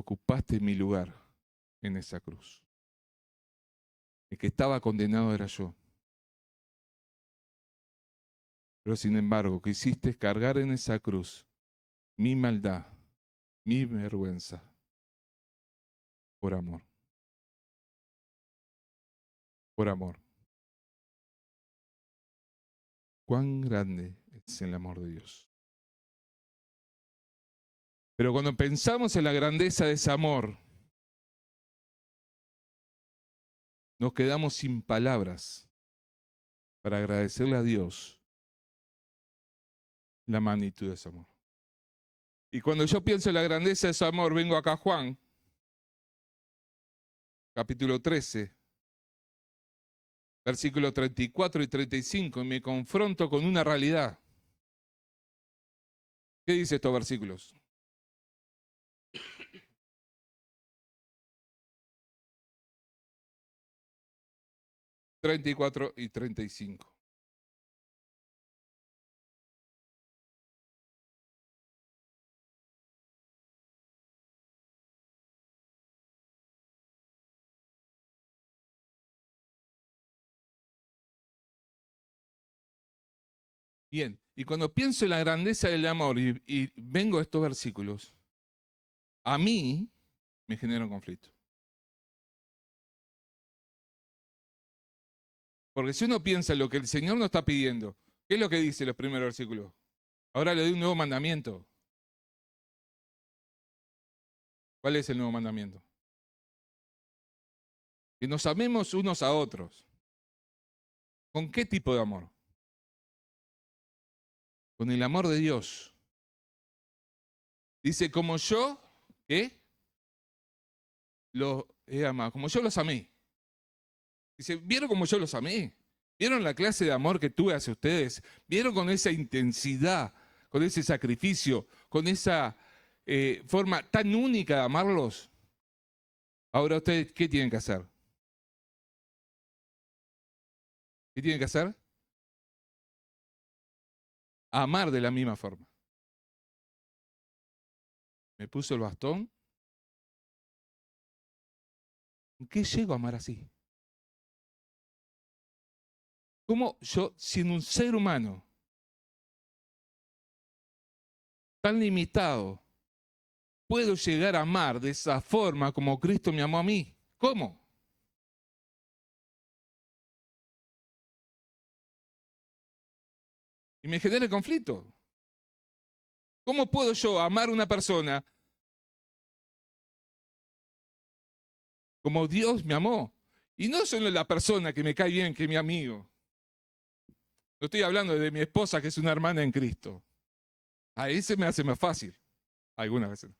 ocupaste mi lugar en esa cruz. El que estaba condenado era yo. Pero sin embargo, quisiste cargar en esa cruz mi maldad, mi vergüenza, por amor. Por amor. Cuán grande es el amor de Dios. Pero cuando pensamos en la grandeza de ese amor, nos quedamos sin palabras para agradecerle a Dios la magnitud de ese amor. Y cuando yo pienso en la grandeza de ese amor, vengo acá a Juan, capítulo 13, versículos 34 y 35, y me confronto con una realidad. ¿Qué dice estos versículos? ...34 y 35. Bien, y cuando pienso en la grandeza del amor y vengo a estos versículos, a mí me genera un conflicto. Porque si uno piensa en lo que el Señor nos está pidiendo, ¿qué es lo que dice los primeros versículos? Ahora le doy un nuevo mandamiento. ¿Cuál es el nuevo mandamiento? Que nos amemos unos a otros. ¿Con qué tipo de amor? Con el amor de Dios. Dice, como yo, ¿qué? Los he amado, como yo los amé. Dice, ¿vieron cómo yo los amé? ¿Vieron la clase de amor que tuve hacia ustedes? ¿Vieron con esa intensidad, con ese sacrificio, con esa forma tan única de amarlos? Ahora ustedes, ¿qué tienen que hacer? ¿Qué tienen que hacer? Amar de la misma forma. Me puso el bastón. ¿En qué llego a amar así? ¿Cómo yo, siendo un ser humano tan limitado, puedo llegar a amar de esa forma como Cristo me amó a mí? ¿Cómo? Y me genera conflicto. ¿Cómo puedo yo amar a una persona como Dios me amó? Y no solo la persona que me cae bien, que es mi amigo. No estoy hablando de mi esposa, que es una hermana en Cristo. Ahí se me hace más fácil. Algunas veces.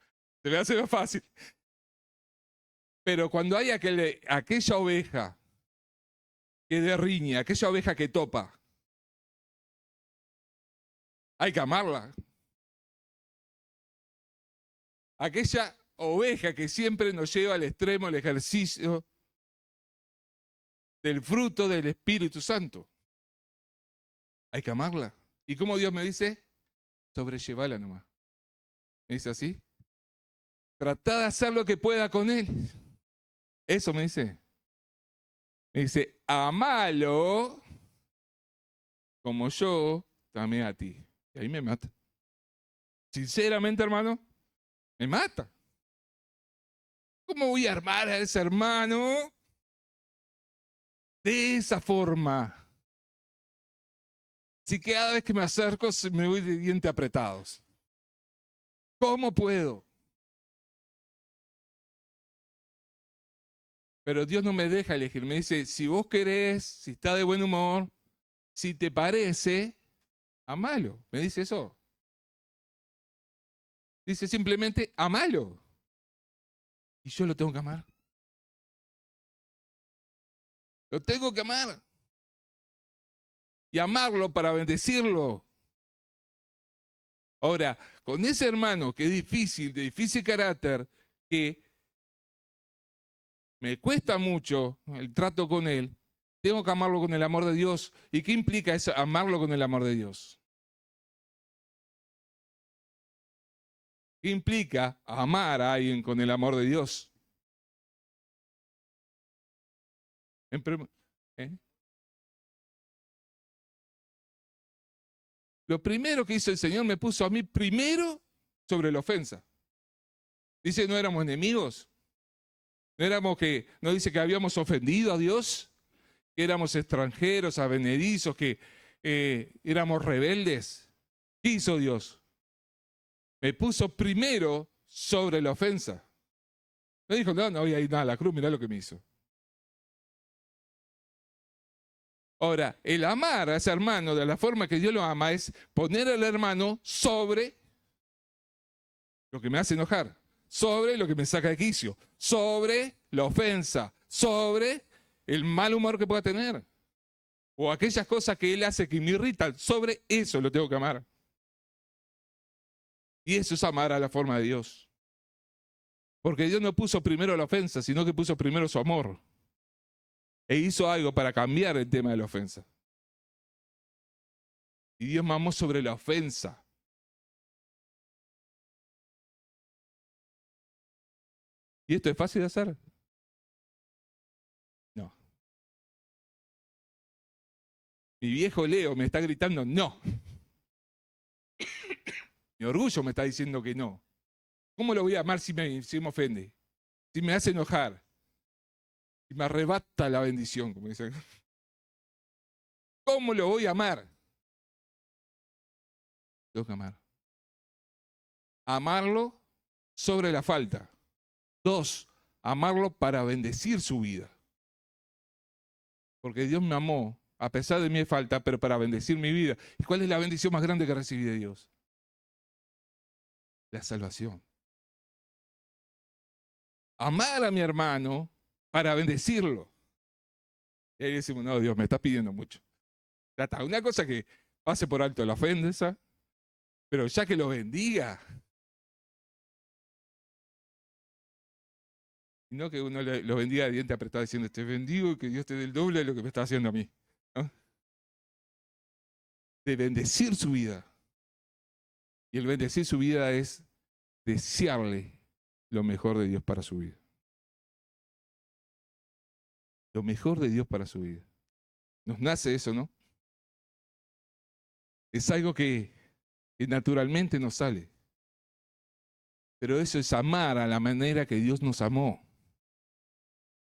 Se me hace más fácil. Pero cuando hay aquella oveja que derriña, aquella oveja que topa, hay que amarla. Aquella oveja que siempre nos lleva al extremo el ejercicio del fruto del Espíritu Santo. Hay que amarla. ¿Y cómo Dios me dice? Sobrellévala nomás. ¿Me dice así? Tratá de hacer lo que pueda con él. Eso me dice. Me dice, amalo como yo te amé a ti. Y ahí me mata. Sinceramente, hermano, me mata. ¿Cómo voy a armar a ese hermano de esa forma? Si cada vez que me acerco me voy de dientes apretados. ¿Cómo puedo? Pero Dios no me deja elegir. Me dice, si vos querés, si está de buen humor, si te parece, amalo. Me dice eso. Dice simplemente, amalo. Y yo lo tengo que amar. Lo tengo que amar. Y amarlo para bendecirlo. Ahora, con ese hermano que es difícil, de difícil carácter, que me cuesta mucho el trato con él, tengo que amarlo con el amor de Dios. ¿Y qué implica eso, amarlo con el amor de Dios? ¿Qué implica amar a alguien con el amor de Dios? ¿Eh? Lo primero que hizo el Señor me puso a mí primero sobre la ofensa. Dice, no éramos enemigos. No dice que habíamos ofendido a Dios, que éramos extranjeros, advenedizos, que éramos rebeldes. ¿Qué hizo Dios? Me puso primero sobre la ofensa. No dijo, no voy a ir nada a la cruz, mirá lo que me hizo. Ahora, el amar a ese hermano de la forma que Dios lo ama es poner al hermano sobre lo que me hace enojar, sobre lo que me saca de quicio, sobre la ofensa, sobre el mal humor que pueda tener, o aquellas cosas que él hace que me irritan, sobre eso lo tengo que amar. Y eso es amar a la forma de Dios. Porque Dios no puso primero la ofensa, sino que puso primero su amor. E hizo algo para cambiar el tema de la ofensa. Y Dios me amó sobre la ofensa. ¿Y esto es fácil de hacer? No. Mi viejo Leo me está gritando no. Mi orgullo me está diciendo que no. ¿Cómo lo voy a amar si me ofende? Si me hace enojar. Si me arrebata la bendición, como dicen. ¿Cómo lo voy a amar? Tengo que amar. Amarlo sobre la falta. 2, amarlo para bendecir su vida. Porque Dios me amó, a pesar de mi falta, pero para bendecir mi vida. ¿Y cuál es la bendición más grande que recibí de Dios? La salvación. Amar a mi hermano para bendecirlo. Y ahí decimos, no, Dios, me está pidiendo mucho. Trata, una cosa que pase por alto la ofensa, pero ya que lo bendiga. Y no que uno lo bendiga de diente apretado diciendo, te bendigo y que Dios te dé el doble de lo que me está haciendo a mí. ¿No? De bendecir su vida. Y el bendecir su vida es desearle lo mejor de Dios para su vida. Lo mejor de Dios para su vida. Nos nace eso, ¿no? Es algo que naturalmente nos sale. Pero eso es amar a la manera que Dios nos amó.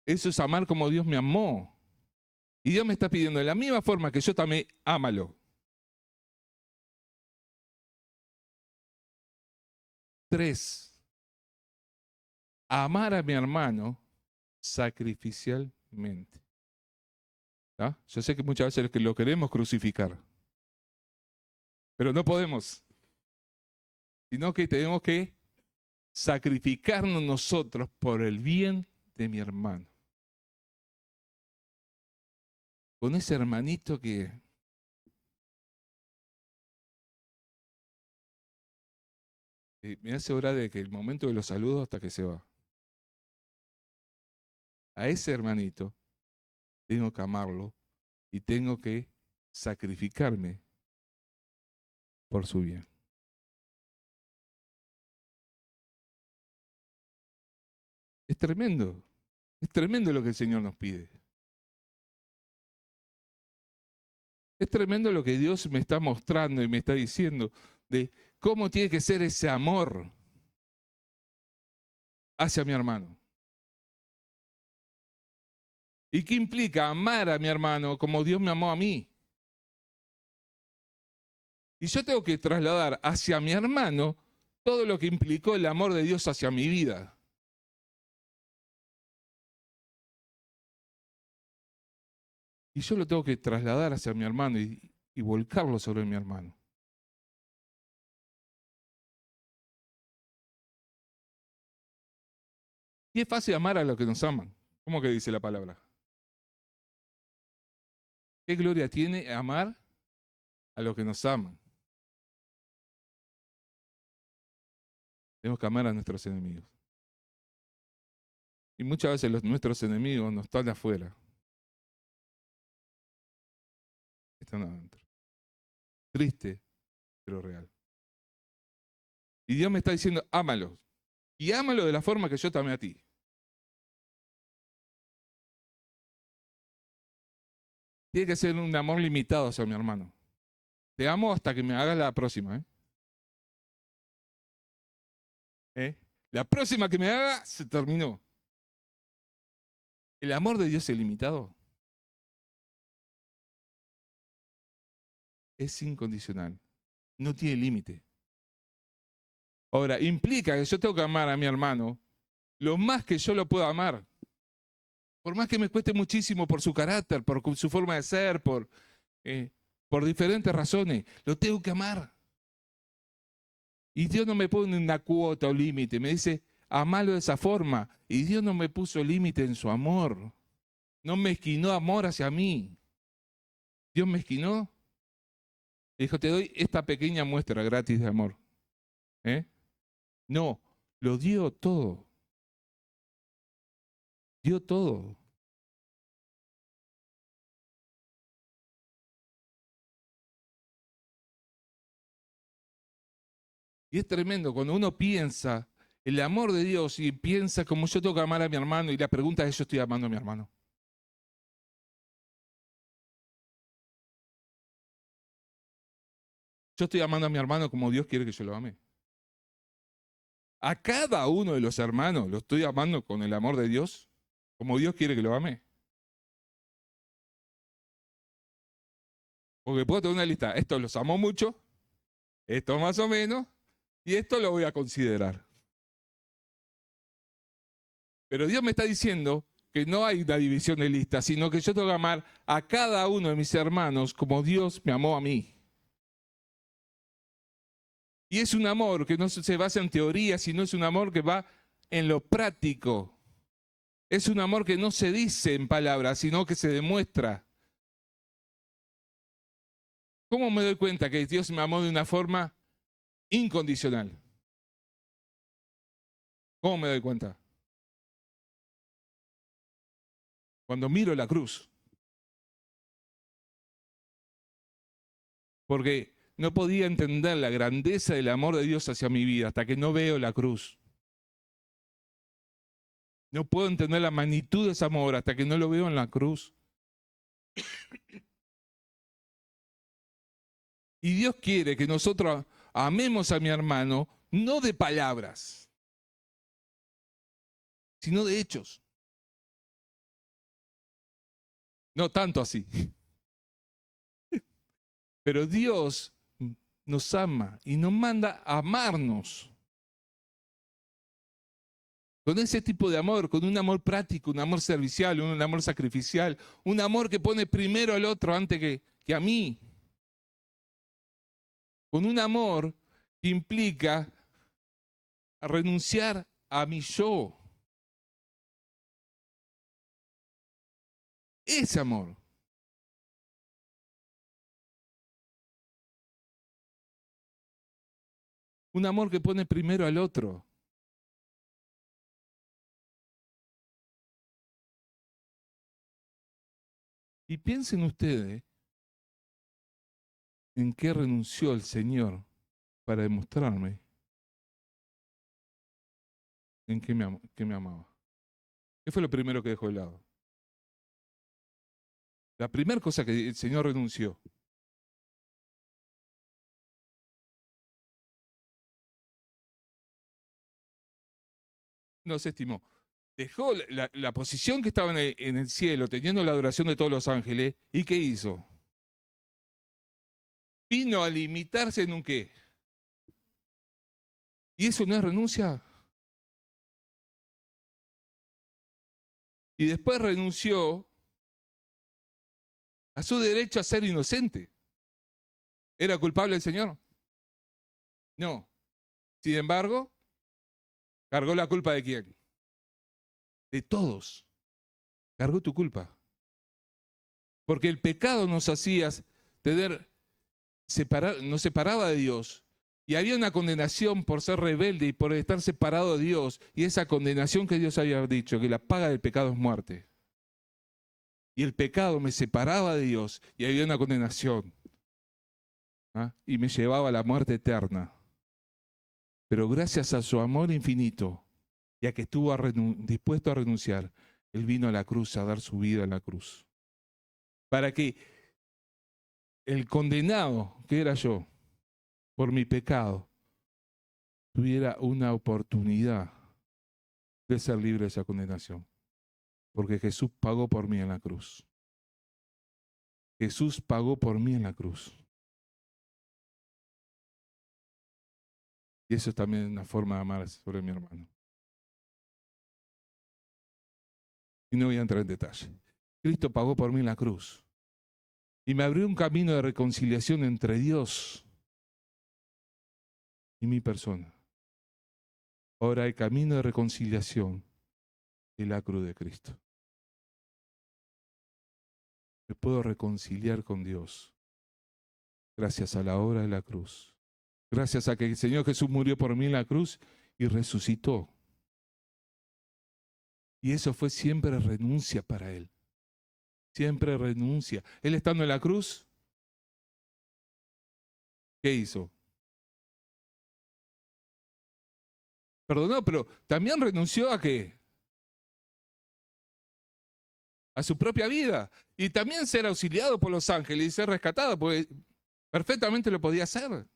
Eso es amar como Dios me amó. Y Dios me está pidiendo de la misma forma que yo también, ámalo. 3, amar a mi hermano sacrificialmente. ¿Ah? Yo sé que muchas veces lo queremos crucificar, pero no podemos, sino que tenemos que sacrificarnos nosotros por el bien de mi hermano. Con ese hermanito que me hace orar de que el momento de los saludos hasta que se va. A ese hermanito tengo que amarlo y tengo que sacrificarme por su bien. Es tremendo lo que el Señor nos pide. Es tremendo lo que Dios me está mostrando y me está diciendo de cómo tiene que ser ese amor hacia mi hermano. ¿Y qué implica amar a mi hermano como Dios me amó a mí? Y yo tengo que trasladar hacia mi hermano todo lo que implicó el amor de Dios hacia mi vida. Y yo lo tengo que trasladar hacia mi hermano y volcarlo sobre mi hermano. Y es fácil amar a los que nos aman. ¿Cómo que dice la palabra? ¿Qué gloria tiene amar a los que nos aman? Tenemos que amar a nuestros enemigos. Y muchas veces nuestros enemigos no están afuera. Están adentro. Triste, pero real. Y Dios me está diciendo, ámalo. Y ámalo de la forma que yo te amé a ti. Tiene que ser un amor limitado hacia mi hermano. Te amo hasta que me hagas la próxima. La próxima que me haga, se terminó. El amor de Dios es limitado. Es incondicional. No tiene límite. Ahora, implica que yo tengo que amar a mi hermano lo más que yo lo pueda amar. Por más que me cueste muchísimo por su carácter, por su forma de ser, por diferentes razones, lo tengo que amar. Y Dios no me pone una cuota o límite, me dice, amalo de esa forma. Y Dios no me puso límite en su amor. No me esquinó amor hacia mí. Dios me esquinó. Dijo, te doy esta pequeña muestra gratis de amor. No, lo dio todo. Dio todo. Y es tremendo cuando uno piensa el amor de Dios y piensa como yo tengo que amar a mi hermano y la pregunta es, ¿yo estoy amando a mi hermano? Yo estoy amando a mi hermano como Dios quiere que yo lo ame. A cada uno de los hermanos lo estoy amando con el amor de Dios, como Dios quiere que lo ame. Porque puedo tener una lista, estos los amo mucho, estos más o menos, y esto lo voy a considerar. Pero Dios me está diciendo que no hay una división de listas, sino que yo tengo que amar a cada uno de mis hermanos como Dios me amó a mí. Y es un amor que no se basa en teoría, sino es un amor que va en lo práctico. Es un amor que no se dice en palabras, sino que se demuestra. ¿Cómo me doy cuenta que Dios me amó de una forma incondicional? ¿Cómo me doy cuenta? Cuando miro la cruz. Porque no podía entender la grandeza del amor de Dios hacia mi vida hasta que no veo la cruz. No puedo entender la magnitud de ese amor hasta que no lo veo en la cruz. Y Dios quiere que nosotros amemos a mi hermano, no de palabras, sino de hechos. No tanto así. Pero Dios nos ama y nos manda a amarnos. Con ese tipo de amor, con un amor práctico, un amor servicial, un amor sacrificial, un amor que pone primero al otro antes que a mí. Con un amor que implica renunciar a mi yo. Ese amor. Un amor que pone primero al otro. Y piensen ustedes en qué renunció el Señor para demostrarme en qué me amaba. ¿Qué fue lo primero que dejó de lado? La primera cosa que el Señor renunció. No se estimó. Dejó la posición que estaba en el cielo, teniendo la adoración de todos los ángeles. ¿Y qué hizo? Vino a limitarse en un qué. ¿Y eso no es renuncia? Y después renunció a su derecho a ser inocente. ¿Era culpable el Señor? No. Sin embargo, cargó la culpa de quién? De todos. Cargó tu culpa. Porque el pecado nos hacía nos separaba de Dios. Y había una condenación por ser rebelde y por estar separado de Dios. Y esa condenación que Dios había dicho, que la paga del pecado es muerte. Y el pecado me separaba de Dios y había una condenación. Y me llevaba a la muerte eterna. Pero gracias a su amor infinito y a que estuvo dispuesto a renunciar, Él vino a la cruz a dar su vida en la cruz. Para que el condenado, que era yo, por mi pecado, tuviera una oportunidad de ser libre de esa condenación. Porque Jesús pagó por mí en la cruz. Jesús pagó por mí en la cruz. Y eso es también una forma de amar sobre mi hermano. Y no voy a entrar en detalle. Cristo pagó por mí en la cruz. Y me abrió un camino de reconciliación entre Dios y mi persona. Ahora el camino de reconciliación es la cruz de Cristo. Me puedo reconciliar con Dios gracias a la obra de la cruz. Gracias a que el Señor Jesús murió por mí en la cruz y resucitó. Y eso fue siempre renuncia para Él. Siempre renuncia. Él estando en la cruz, ¿qué hizo? Perdonó, pero también renunció ¿a qué? A su propia vida. Y también ser auxiliado por los ángeles y ser rescatado, porque perfectamente lo podía hacer.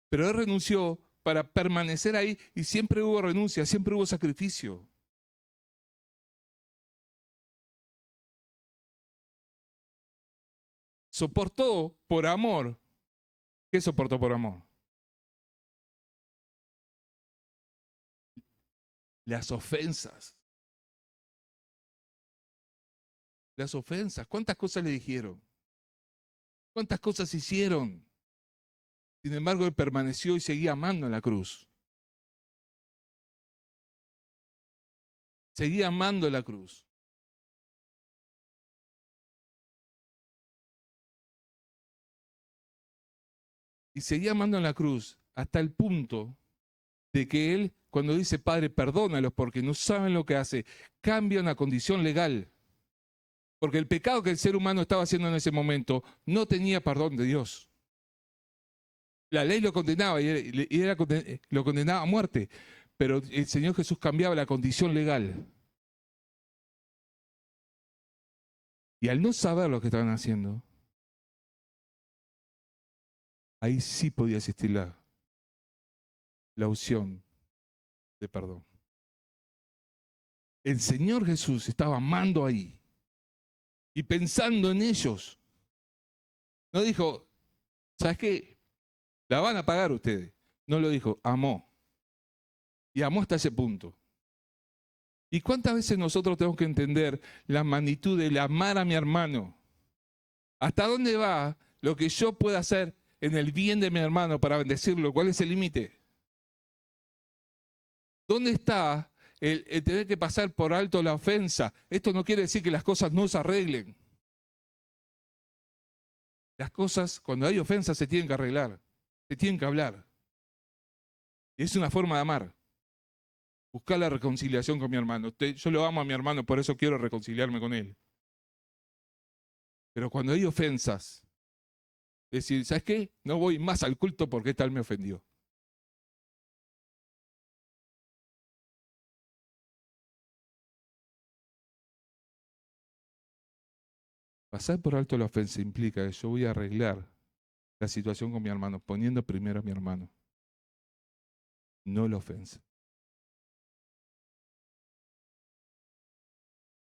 Pero Él renunció para permanecer ahí y siempre hubo renuncia, siempre hubo sacrificio. Soportó por amor. ¿Qué soportó por amor? Las ofensas. Las ofensas. ¿Cuántas cosas le dijeron? ¿Cuántas cosas hicieron? Sin embargo, Él permaneció y seguía amando en la cruz. Seguía amando en la cruz. Y seguía amando en la cruz hasta el punto de que Él, cuando dice, Padre, perdónalos porque no saben lo que hace, cambia una condición legal. Porque el pecado que el ser humano estaba haciendo en ese momento no tenía perdón de Dios. La ley lo condenaba lo condenaba a muerte. Pero el Señor Jesús cambiaba la condición legal. Y al no saber lo que estaban haciendo, ahí sí podía existir la opción de perdón. El Señor Jesús estaba amando ahí y pensando en ellos. No dijo, ¿sabes qué? La van a pagar ustedes. No lo dijo, amó. Y amó hasta ese punto. ¿Y cuántas veces nosotros tenemos que entender la magnitud del amar a mi hermano? ¿Hasta dónde va lo que yo pueda hacer en el bien de mi hermano para bendecirlo? ¿Cuál es el límite? ¿Dónde está el tener que pasar por alto la ofensa? Esto no quiere decir que las cosas no se arreglen. Las cosas, cuando hay ofensa, se tienen que arreglar, se tienen que hablar. Y es una forma de amar. Buscar la reconciliación con mi hermano. Yo lo amo a mi hermano, por eso quiero reconciliarme con él. Pero cuando hay ofensas, decir, ¿sabes qué? No voy más al culto porque tal me ofendió. Pasar por alto la ofensa implica que yo voy a arreglar la situación con mi hermano, poniendo primero a mi hermano, no la ofensa.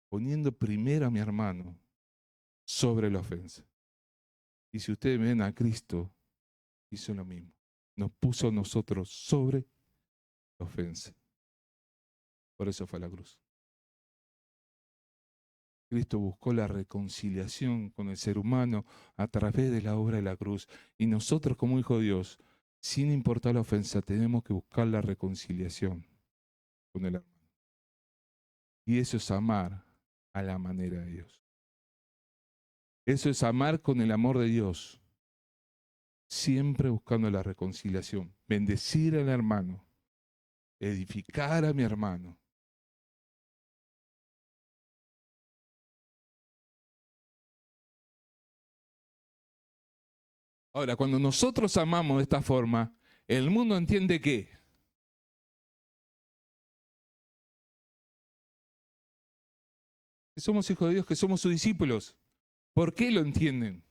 Poniendo primero a mi hermano sobre la ofensa. Y si ustedes ven a Cristo, hizo lo mismo. Nos puso a nosotros sobre la ofensa. Por eso fue a la cruz. Cristo buscó la reconciliación con el ser humano a través de la obra de la cruz. Y nosotros como hijos de Dios, sin importar la ofensa, tenemos que buscar la reconciliación con el hermano. Y eso es amar a la manera de Dios. Eso es amar con el amor de Dios. Siempre buscando la reconciliación. Bendecir al hermano. Edificar a mi hermano. Ahora, cuando nosotros amamos de esta forma, El mundo entiende ¿qué? Que somos hijos de Dios, que somos sus discípulos. ¿Por qué lo entienden?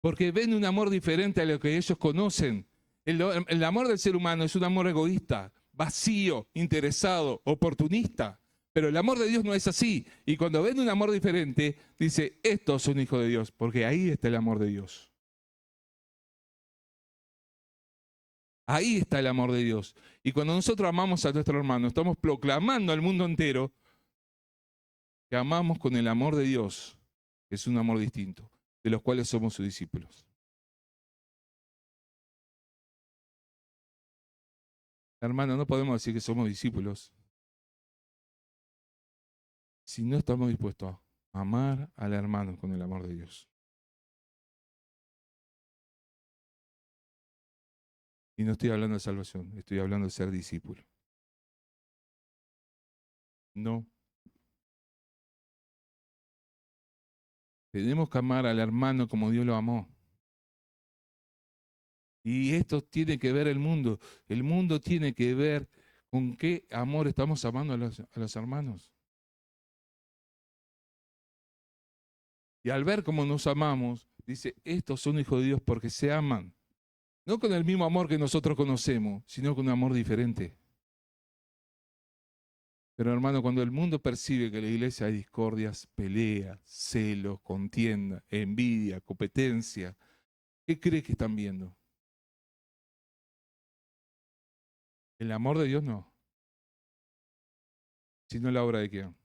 Porque ven un amor diferente a lo que ellos conocen. El amor del ser humano es un amor egoísta, vacío, interesado, oportunista. Pero el amor de Dios no es así. Y cuando ven un amor diferente, dice, estos son hijos de Dios, porque ahí está el amor de Dios. Ahí está el amor de Dios. Y cuando nosotros amamos a nuestro hermano, estamos proclamando al mundo entero que amamos con el amor de Dios, que es un amor distinto, de los cuales somos sus discípulos. Hermano, no podemos decir que somos discípulos si no estamos dispuestos a amar al hermano con el amor de Dios. Y no estoy hablando de salvación, estoy hablando de ser discípulo. No. Tenemos que amar al hermano como Dios lo amó. Y esto tiene que ver el mundo. El mundo tiene que ver con qué amor estamos amando a los hermanos. Y al ver cómo nos amamos, dice, estos son hijos de Dios porque se aman. No con el mismo amor que nosotros conocemos, sino con un amor diferente. Pero hermano, cuando el mundo percibe que en la iglesia hay discordias, peleas, celos, contienda, envidia, competencia, ¿qué cree que están viendo? El amor de Dios no, sino la obra de quién?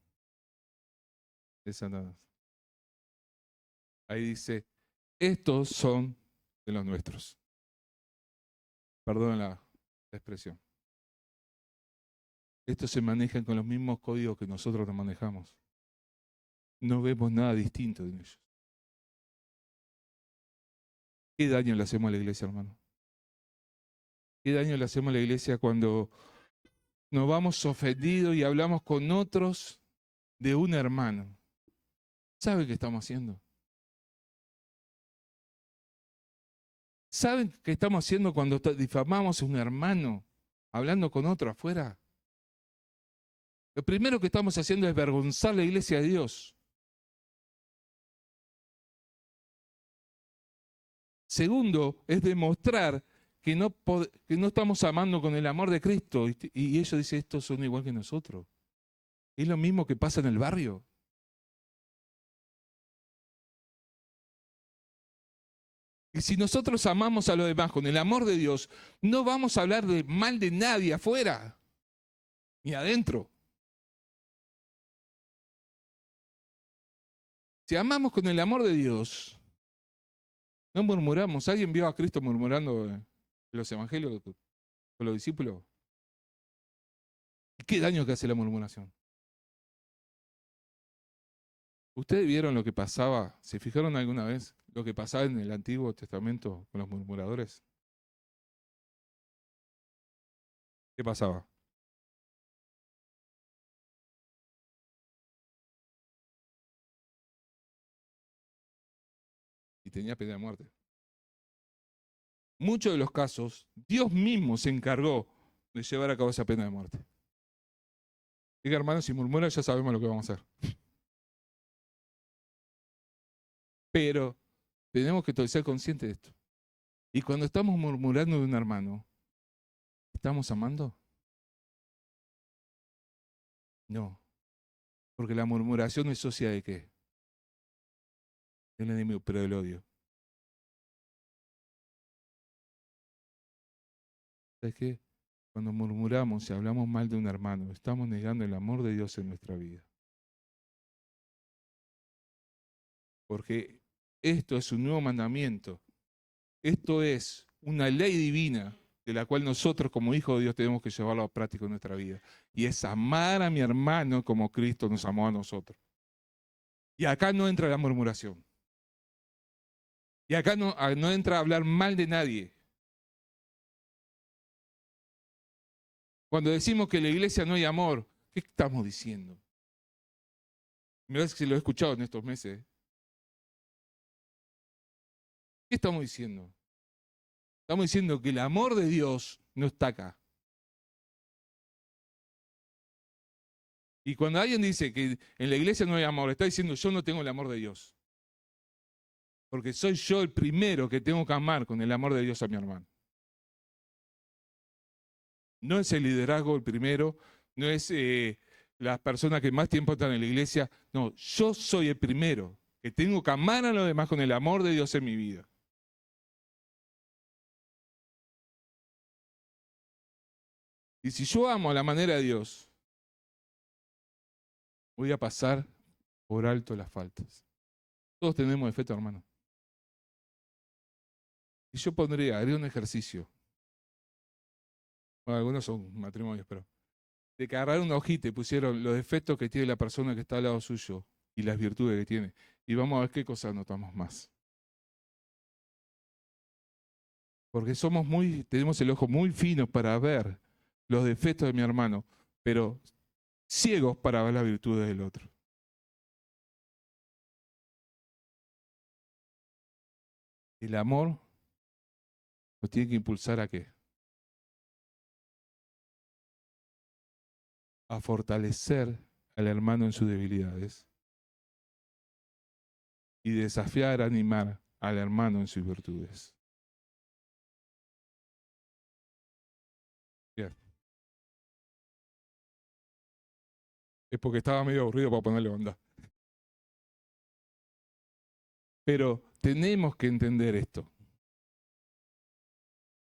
De Satanás. Ahí dice, estos son de los nuestros. Perdón la expresión. Estos se manejan con los mismos códigos que nosotros nos manejamos. No vemos nada distinto en ellos. ¿Qué daño le hacemos a la iglesia, hermano? ¿Qué daño le hacemos a la iglesia cuando nos vamos ofendidos y hablamos con otros de un hermano? ¿Saben qué estamos haciendo? ¿Saben qué estamos haciendo cuando difamamos a un hermano hablando con otro afuera? Lo primero que estamos haciendo es avergonzar la iglesia de Dios. Segundo, es demostrar que no estamos amando con el amor de Cristo. Y ellos dicen, estos son igual que nosotros. Es lo mismo que pasa en el barrio. Y si nosotros amamos a los demás con el amor de Dios, no vamos a hablar mal de nadie afuera, ni adentro. Si amamos con el amor de Dios, no murmuramos. ¿Alguien vio a Cristo murmurando en los evangelios con los discípulos? ¿Y qué daño que hace la murmuración? ¿Ustedes vieron lo que pasaba? ¿Se fijaron alguna vez lo que pasaba en el Antiguo Testamento con los murmuradores? ¿Qué pasaba? Y tenía pena de muerte. Muchos de los casos, Dios mismo se encargó de llevar a cabo esa pena de muerte. Diga, hermano, si murmura ya sabemos lo que vamos a hacer. Pero tenemos que ser conscientes de esto. Y cuando estamos murmurando de un hermano, ¿estamos amando? No. Porque la murmuración es socia de qué? Del enemigo, pero del odio. ¿Sabes qué? Cuando murmuramos y hablamos mal de un hermano, estamos negando el amor de Dios en nuestra vida. Porque esto es un nuevo mandamiento. Esto es una ley divina de la cual nosotros como hijos de Dios tenemos que llevarlo a práctica en nuestra vida. Y es amar a mi hermano como Cristo nos amó a nosotros. Y acá no entra la murmuración. Y acá no entra a hablar mal de nadie. Cuando decimos que en la iglesia no hay amor, ¿qué estamos diciendo? Mirá si lo he escuchado en estos meses. ¿Qué estamos diciendo? Estamos diciendo que el amor de Dios no está acá. Y cuando alguien dice que en la iglesia no hay amor, está diciendo yo no tengo el amor de Dios. Porque soy yo el primero que tengo que amar con el amor de Dios a mi hermano. No es el liderazgo el primero, no es las personas que más tiempo están en la iglesia. No, yo soy el primero que tengo que amar a los demás con el amor de Dios en mi vida. Y si yo amo a la manera de Dios, voy a pasar por alto las faltas. Todos tenemos defectos, hermano. Y yo haría un ejercicio. Bueno, algunos son matrimonios, pero de que agarrar una hojita y pusieron los defectos que tiene la persona que está al lado suyo y las virtudes que tiene. Y vamos a ver qué cosas notamos más. Porque tenemos el ojo muy fino para ver los defectos de mi hermano, pero ciegos para ver las virtudes del otro. El amor nos tiene que impulsar ¿a qué? A fortalecer al hermano en sus debilidades y desafiar, animar al hermano en sus virtudes. Bien. Es porque estaba medio aburrido para ponerle onda. Pero tenemos que entender esto.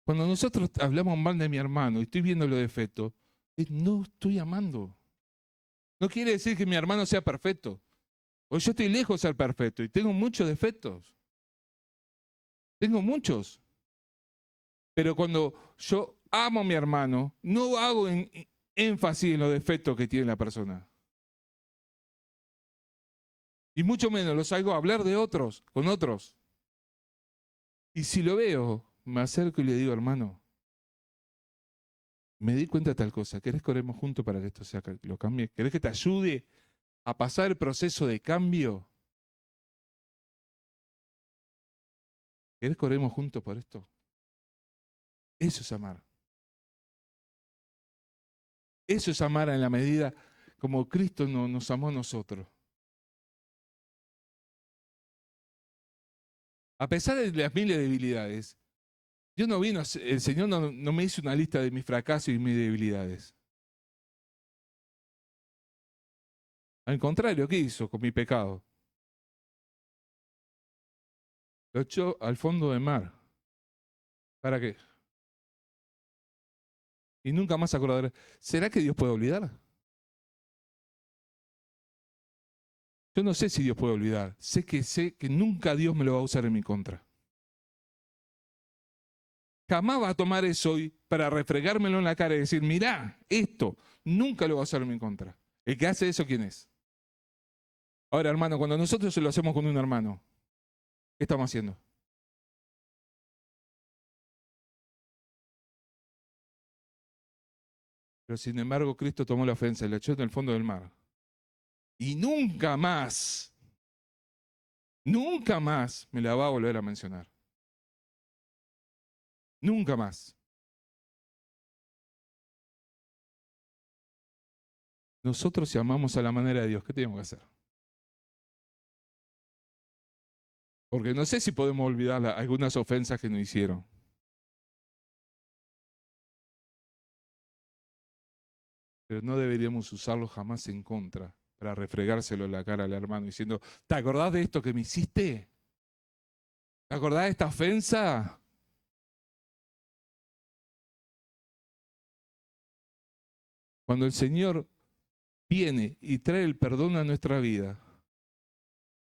Cuando nosotros hablamos mal de mi hermano y estoy viendo los defectos, no estoy amando. No quiere decir que mi hermano sea perfecto. O yo estoy lejos de ser perfecto y tengo muchos defectos. Tengo muchos. Pero cuando yo amo a mi hermano, no hago énfasis en los defectos que tiene la persona. Y mucho menos los hago hablar de otros, con otros. Y si lo veo, me acerco y le digo, hermano, me di cuenta de tal cosa. ¿Querés que oremos juntos para que esto lo cambie? ¿Querés que te ayude a pasar el proceso de cambio? ¿Querés que oremos juntos por esto? Eso es amar. Eso es amar en la medida como Cristo nos amó a nosotros. A pesar de las miles de debilidades, el Señor no me hizo una lista de mis fracasos y mis debilidades. Al contrario, ¿qué hizo con mi pecado? Lo echó al fondo del mar. ¿Para qué? Y nunca más acordaré. ¿Será que Dios puede olvidar? Yo no sé si Dios puede olvidar. Sé que nunca Dios me lo va a usar en mi contra. Jamás va a tomar eso para refregármelo en la cara y decir, mirá, esto nunca lo va a usar en mi contra. El que hace eso, ¿quién es? Ahora, hermano, cuando nosotros se lo hacemos con un hermano, ¿qué estamos haciendo? Pero sin embargo, Cristo tomó la ofensa y la echó en el fondo del mar. Y nunca más me la va a volver a mencionar. Nunca más. Nosotros, si amamos a la manera de Dios, ¿qué tenemos que hacer? Porque no sé si podemos olvidar algunas ofensas que nos hicieron. Pero no deberíamos usarlo jamás en contra para refregárselo en la cara al hermano diciendo, ¿te acordás de esto que me hiciste? ¿Te acordás de esta ofensa? Cuando el Señor viene y trae el perdón a nuestra vida,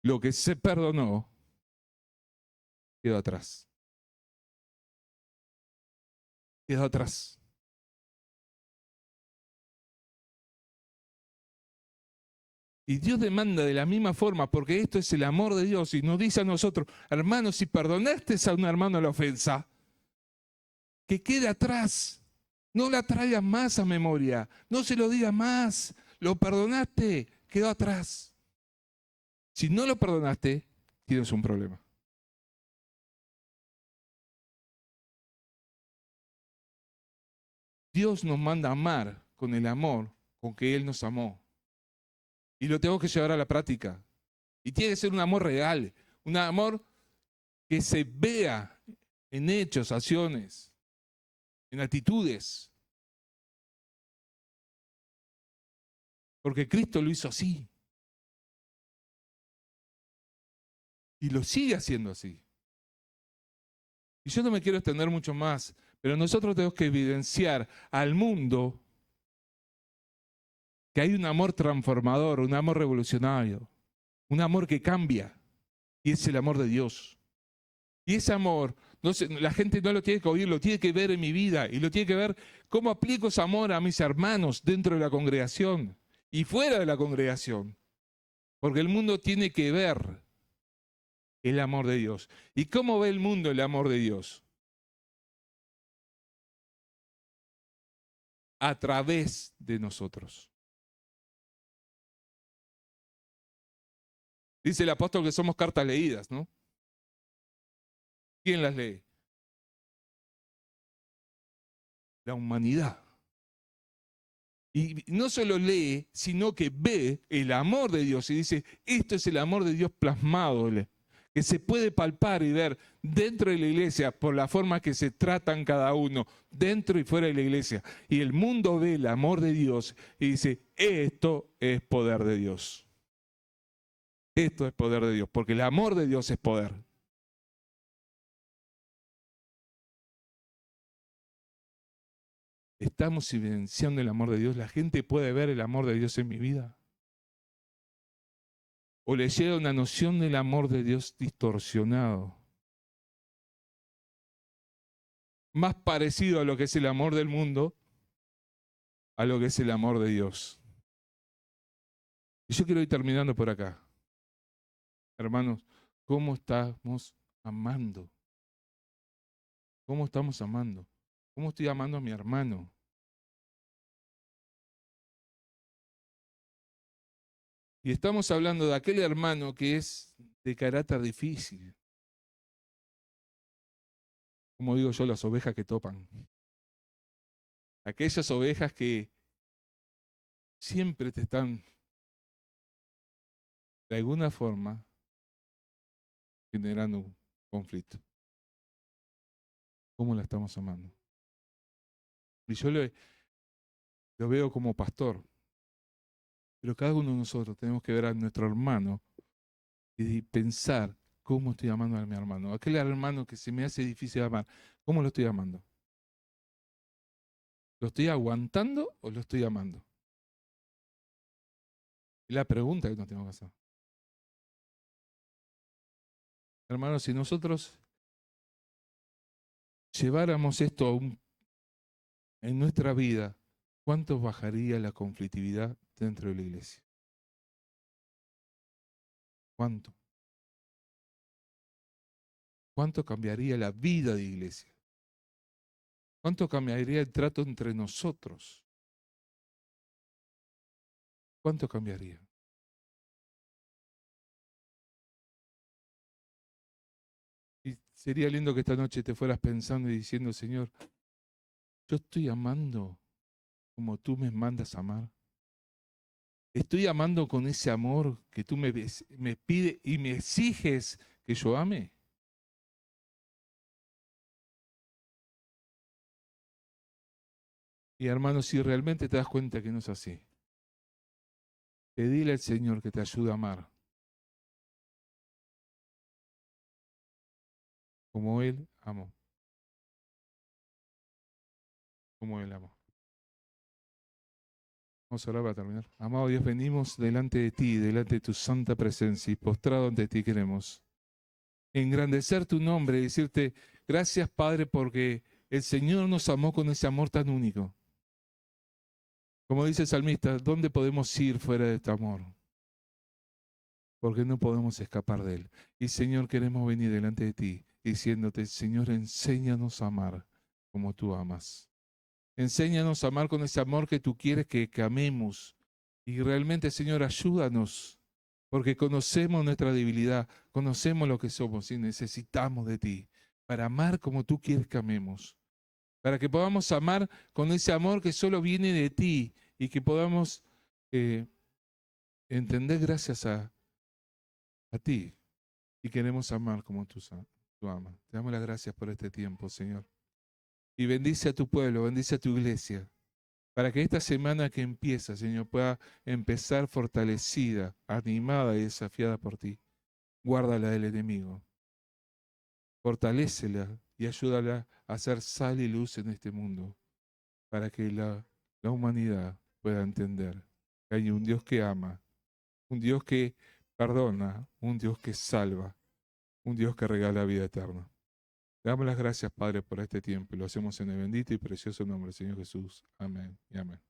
lo que se perdonó quedó atrás. Quedó atrás. Y Dios demanda de la misma forma, porque esto es el amor de Dios y nos dice a nosotros, hermanos, si perdonaste a un hermano la ofensa, que quede atrás. No la traigas más a memoria, no se lo digas más. Lo perdonaste, quedó atrás. Si no lo perdonaste, tienes un problema. Dios nos manda a amar con el amor con que Él nos amó. Y lo tengo que llevar a la práctica. Y tiene que ser un amor real, un amor que se vea en hechos, acciones, en actitudes. Porque Cristo lo hizo así. Y lo sigue haciendo así. Y yo no me quiero extender mucho más, pero nosotros tenemos que evidenciar al mundo que hay un amor transformador, un amor revolucionario, un amor que cambia, y es el amor de Dios. Y ese amor, la gente no lo tiene que oír, lo tiene que ver en mi vida, y lo tiene que ver cómo aplico ese amor a mis hermanos dentro de la congregación y fuera de la congregación. Porque el mundo tiene que ver el amor de Dios. ¿Y cómo ve el mundo el amor de Dios? A través de nosotros. Dice el apóstol que somos cartas leídas, ¿no? ¿Quién las lee? La humanidad. Y no solo lee, sino que ve el amor de Dios y dice, esto es el amor de Dios plasmado, que se puede palpar y ver dentro de la iglesia por la forma que se tratan cada uno, dentro y fuera de la iglesia. Y el mundo ve el amor de Dios y dice, esto es poder de Dios. Esto es poder de Dios, porque el amor de Dios es poder. Estamos evidenciando el amor de Dios. La gente puede ver el amor de Dios en mi vida. O le llega una noción del amor de Dios distorsionado. Más parecido a lo que es el amor del mundo, a lo que es el amor de Dios. Y yo quiero ir terminando por acá. Hermanos, ¿cómo estamos amando? ¿Cómo estamos amando? ¿Cómo estoy amando a mi hermano? Y estamos hablando de aquel hermano que es de carácter difícil. Como digo yo, las ovejas que topan. Aquellas ovejas que siempre te están, de alguna forma, generando un conflicto. ¿Cómo la estamos amando? Y yo lo veo como pastor. Pero cada uno de nosotros tenemos que ver a nuestro hermano y pensar cómo estoy amando a mi hermano. Aquel hermano que se me hace difícil amar, ¿cómo lo estoy amando? ¿Lo estoy aguantando o lo estoy amando? Es la pregunta que nos tenemos que hacer. Hermanos, si nosotros lleváramos esto en nuestra vida, ¿cuánto bajaría la conflictividad dentro de la iglesia? ¿Cuánto? ¿Cuánto cambiaría la vida de iglesia? ¿Cuánto cambiaría el trato entre nosotros? ¿Cuánto cambiaría? Y sería lindo que esta noche te fueras pensando y diciendo, Señor, yo estoy amando como tú me mandas a amar. Estoy amando con ese amor que tú me pides y me exiges que yo ame. Y hermano, si realmente te das cuenta que no es así, pedile al Señor que te ayude a amar como Él amó. Como Él amó. Vamos a orar para terminar. Amado Dios, venimos delante de ti, delante de tu santa presencia y postrado ante ti queremos engrandecer tu nombre y decirte gracias, Padre, porque el Señor nos amó con ese amor tan único. Como dice el salmista, ¿dónde podemos ir fuera de este amor? Porque no podemos escapar de él. Y Señor, queremos venir delante de ti diciéndote, Señor, enséñanos a amar como tú amas. Enséñanos a amar con ese amor que tú quieres que amemos. Y realmente, Señor, ayúdanos, porque conocemos nuestra debilidad, conocemos lo que somos y necesitamos de ti para amar como tú quieres que amemos, para que podamos amar con ese amor que solo viene de ti y que podamos entender gracias a ti. Y queremos amar como tú amas. Te damos las gracias por este tiempo, Señor. Y bendice a tu pueblo, bendice a tu iglesia, para que esta semana que empieza, Señor, pueda empezar fortalecida, animada y desafiada por ti. Guárdala del enemigo. Fortalécela y ayúdala a hacer sal y luz en este mundo, para que la humanidad pueda entender que hay un Dios que ama, un Dios que perdona, un Dios que salva, un Dios que regala vida eterna. Te damos las gracias, Padre, por este tiempo y lo hacemos en el bendito y precioso nombre del Señor Jesús. Amén y amén.